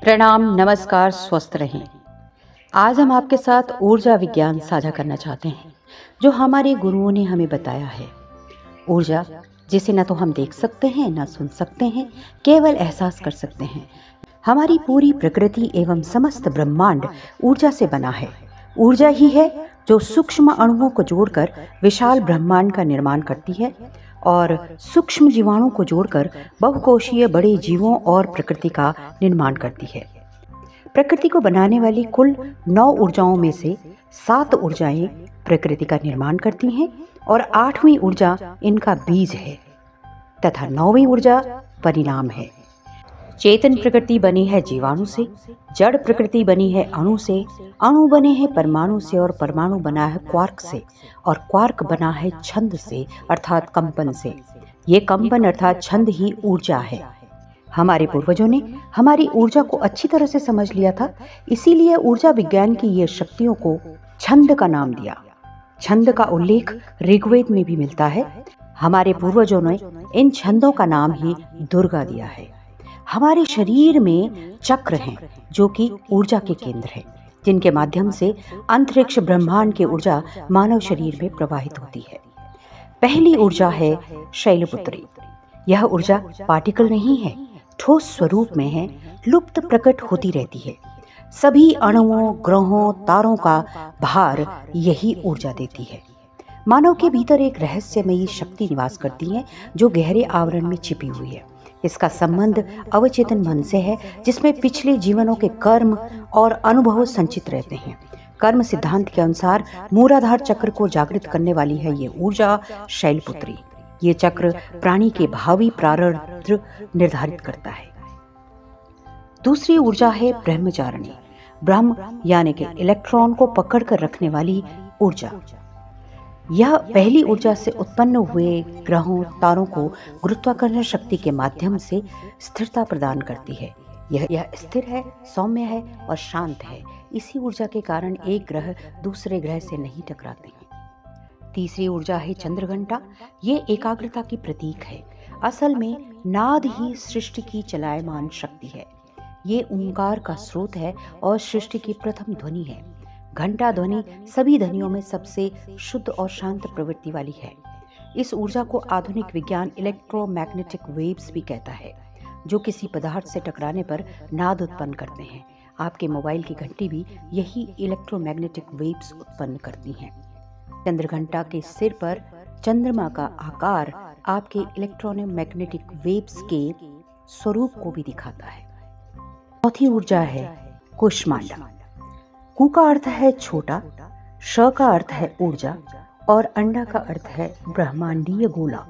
प्रणाम, नमस्कार, स्वस्थ रहें। आज हम आपके साथ ऊर्जा विज्ञान साझा करना चाहते हैं जो हमारे गुरुओं ने हमें बताया है। ऊर्जा जिसे न तो हम देख सकते हैं न सुन सकते हैं, केवल एहसास कर सकते हैं। हमारी पूरी प्रकृति एवं समस्त ब्रह्मांड ऊर्जा से बना है। ऊर्जा ही है जो सूक्ष्म अणुओं को जोड़कर विशाल ब्रह्मांड का निर्माण करती है और सूक्ष्म जीवाणु को जोड़कर बहुकोशीय बड़े जीवों और प्रकृति का निर्माण करती है। प्रकृति को बनाने वाली कुल 9 ऊर्जाओं में से 7 ऊर्जाएं प्रकृति का निर्माण करती हैं और 8वीं ऊर्जा इनका बीज है तथा 9वीं ऊर्जा परिणाम है। चेतन प्रकृति बनी है जीवाणु से, जड़ प्रकृति बनी है अणु से, अणु बने हैं परमाणु से और परमाणु बना है क्वार्क से और क्वार्क बना है छंद से अर्थात कंपन से। ये कंपन अर्थात छंद ही ऊर्जा है। हमारे पूर्वजों ने हमारी ऊर्जा को अच्छी तरह से समझ लिया था, इसीलिए ऊर्जा विज्ञान की ये शक्तियों को छंद का नाम दिया। छंद का उल्लेख ऋग्वेद में भी मिलता है। हमारे पूर्वजों ने इन छंदों का नाम ही दुर्गा दिया है। हमारे शरीर में चक्र हैं जो कि ऊर्जा के केंद्र हैं, जिनके माध्यम से अंतरिक्ष ब्रह्मांड की ऊर्जा मानव शरीर में प्रवाहित होती है। पहली ऊर्जा है शैलपुत्री। यह ऊर्जा पार्टिकल नहीं है, ठोस स्वरूप में है, लुप्त प्रकट होती रहती है। सभी अणुओं, ग्रहों, तारों का भार यही ऊर्जा देती है। मानव के भीतर एक रहस्यमयी शक्ति निवास करती है जो गहरे आवरण में छिपी हुई है। इसका संबंध अवचेतन मन से है, जिसमें पिछले जीवनों के कर्म और अनुभव संचित रहते हैं। कर्म सिद्धांत के अनुसार मूलाधार चक्र को जागृत करने वाली है ये ऊर्जा शैलपुत्री। ये चक्र प्राणी के भावी प्रारब्ध निर्धारित करता है। दूसरी ऊर्जा है ब्रह्मचारिणी। ब्रह्म यानी कि इलेक्ट्रॉन को पकड़ कर रखने वाली ऊर्जा। यह पहली ऊर्जा से उत्पन्न हुए ग्रहों, तारों को गुरुत्वाकर्षण शक्ति के माध्यम से स्थिरता प्रदान करती है। यह स्थिर है, सौम्य है और शांत है। इसी ऊर्जा के कारण एक ग्रह दूसरे ग्रह से नहीं टकराते हैं। तीसरी ऊर्जा है चंद्रघंटा। ये एकाग्रता की प्रतीक है। असल में नाद ही सृष्टि की चलायमान शक्ति है। ये ओंकार का स्रोत है और सृष्टि की प्रथम ध्वनि है। घंटा ध्वनि सभी ध्वनियों में सबसे शुद्ध और शांत प्रवृत्ति वाली है। इस ऊर्जा को आधुनिक विज्ञान इलेक्ट्रोमैग्नेटिक वेव्स भी कहता है, जो किसी पदार्थ से टकराने पर नाद उत्पन्न करते हैं। आपके मोबाइल की घंटी भी यही इलेक्ट्रोमैग्नेटिक वेव्स उत्पन्न करती हैं। चंद्रघंटा के सिर पर चंद्रमा का आकार आपके इलेक्ट्रोमैग्नेटिक वेव्स के स्वरूप को भी दिखाता है। चौथी ऊर्जा है कूष्मांडा। कु का अर्थ है छोटा, श का अर्थ है ऊर्जा और अंडा का अर्थ है ब्रह्मांडीय गोला।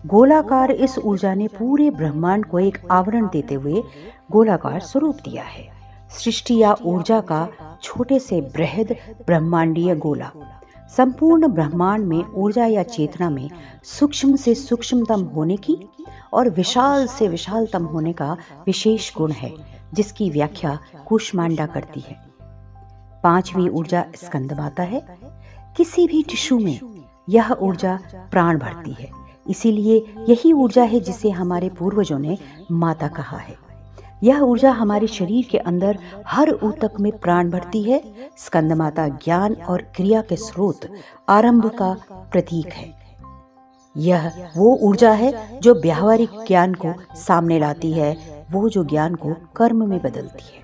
गोलाकार इस ऊर्जा ने पूरे ब्रह्मांड को एक आवरण देते हुए गोलाकार स्वरूप दिया है। सृष्टि या ऊर्जा का छोटे से बृहद ब्रह्मांडीय गोला। संपूर्ण ब्रह्मांड में ऊर्जा या चेतना में सूक्ष्म से सूक्ष्मतम होने की और विशाल से विशालतम होने का विशेष गुण है, जिसकी व्याख्या कूष्मांडा करती है। 5वीं ऊर्जा स्कंदमाता है। किसी भी टिश्यू में यह ऊर्जा प्राण भरती है, इसीलिए यही ऊर्जा है जिसे हमारे पूर्वजों ने माता कहा है। यह ऊर्जा हमारे शरीर के अंदर हर ऊतक में प्राण भरती है। स्कंदमाता ज्ञान और क्रिया के स्रोत, आरंभ का प्रतीक है। यह वो ऊर्जा है जो व्यावहारिक ज्ञान को सामने लाती है, वो जो ज्ञान को कर्म में बदलती है।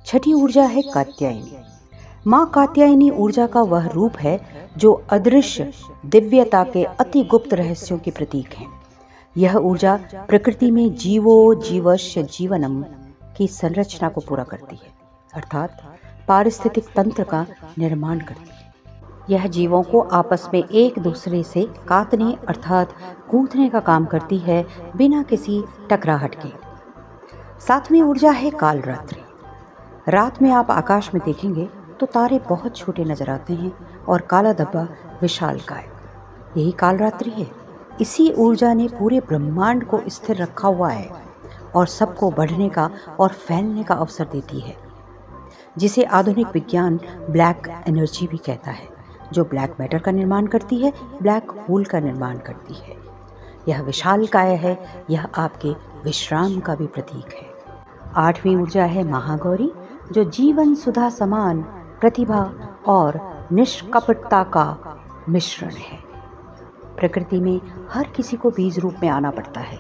छठी ऊर्जा है कात्यायनी। माँ कात्यायनी ऊर्जा का वह रूप है जो अदृश्य दिव्यता के अति गुप्त रहस्यों के प्रतीक है। यह ऊर्जा प्रकृति में जीवो जीवस्य जीवनम की संरचना को पूरा करती है, अर्थात पारिस्थितिक तंत्र का निर्माण करती है। यह जीवों को आपस में एक दूसरे से काटने अर्थात गूंथने का काम करती है, बिना किसी टकराहट के। 7वीं ऊर्जा है कालरात्रि। रात में आप आकाश में देखेंगे तो तारे बहुत छोटे नजर आते हैं और काला धब्बा विशालकाय। यही कालरात्रि है। इसी ऊर्जा ने पूरे ब्रह्मांड को स्थिर रखा हुआ है और सबको बढ़ने का और फैलने का अवसर देती है, जिसे आधुनिक विज्ञान ब्लैक एनर्जी भी कहता है, जो ब्लैक मैटर का निर्माण करती है, ब्लैक होल का निर्माण करती है। यह विशालकाय है। यह आपके विश्राम का भी प्रतीक है। 8वीं ऊर्जा है महागौरी, जो जीवन सुधा समान प्रतिभा और निष्कपटता का मिश्रण है। प्रकृति में हर किसी को बीज रूप में आना पड़ता है।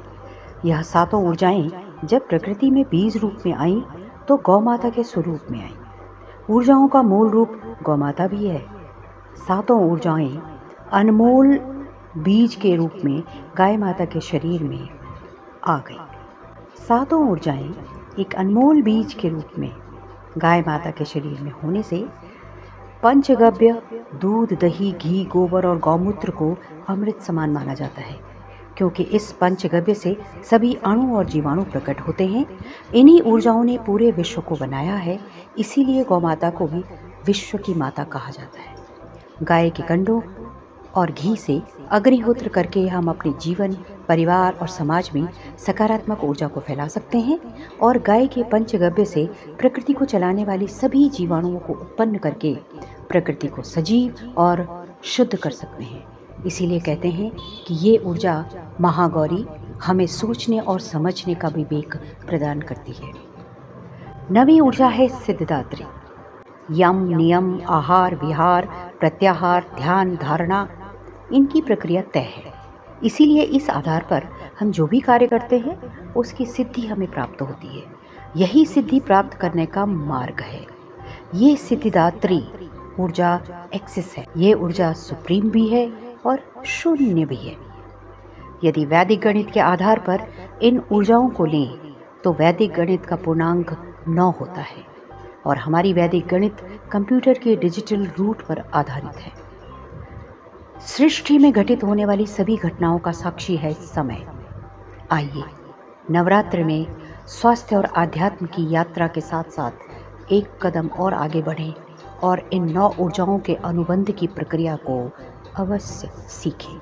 यह 7 ऊर्जाएं जब प्रकृति में बीज रूप में आईं तो गौ माता के स्वरूप में आईं। ऊर्जाओं का मूल रूप गौ माता भी है। 7 ऊर्जाएं अनमोल बीज के रूप में गाय माता के शरीर में आ गई। 7 ऊर्जाएं एक अनमोल बीज के रूप में गाय माता के शरीर में होने से पंचगव्य दूध, दही, घी, गोबर और गौमूत्र को अमृत समान माना जाता है, क्योंकि इस पंचगव्य से सभी अणु और जीवाणु प्रकट होते हैं। इन्हीं ऊर्जाओं ने पूरे विश्व को बनाया है, इसीलिए गौ माता को भी विश्व की माता कहा जाता है। गाय के कंडों और घी से अग्निहोत्र करके हम अपने जीवन, परिवार और समाज में सकारात्मक ऊर्जा को फैला सकते हैं और गाय के पंचगव्य से प्रकृति को चलाने वाली सभी जीवाणुओं को उत्पन्न करके प्रकृति को सजीव और शुद्ध कर सकते हैं। इसीलिए कहते हैं कि ये ऊर्जा महागौरी हमें सोचने और समझने का विवेक प्रदान करती है। 9वीं ऊर्जा है सिद्धिदात्री। यम, नियम, आहार, विहार, प्रत्याहार, ध्यान, धारणा, इनकी प्रक्रिया तय है। इसीलिए इस आधार पर हम जो भी कार्य करते हैं उसकी सिद्धि हमें प्राप्त होती है। यही सिद्धि प्राप्त करने का मार्ग है। ये सिद्धिदात्री ऊर्जा एक्सिस है। ये ऊर्जा सुप्रीम भी है और शून्य भी है। यदि वैदिक गणित के आधार पर इन ऊर्जाओं को लें तो वैदिक गणित का पूर्णांक 9 होता है और हमारी वैदिक गणित कंप्यूटर के डिजिटल रूट पर आधारित है। सृष्टि में घटित होने वाली सभी घटनाओं का साक्षी है समय। आइए नवरात्र में स्वास्थ्य और आध्यात्म की यात्रा के साथ साथ एक कदम और आगे बढ़ें और इन 9 ऊर्जाओं के अनुबंध की प्रक्रिया को अवश्य सीखें।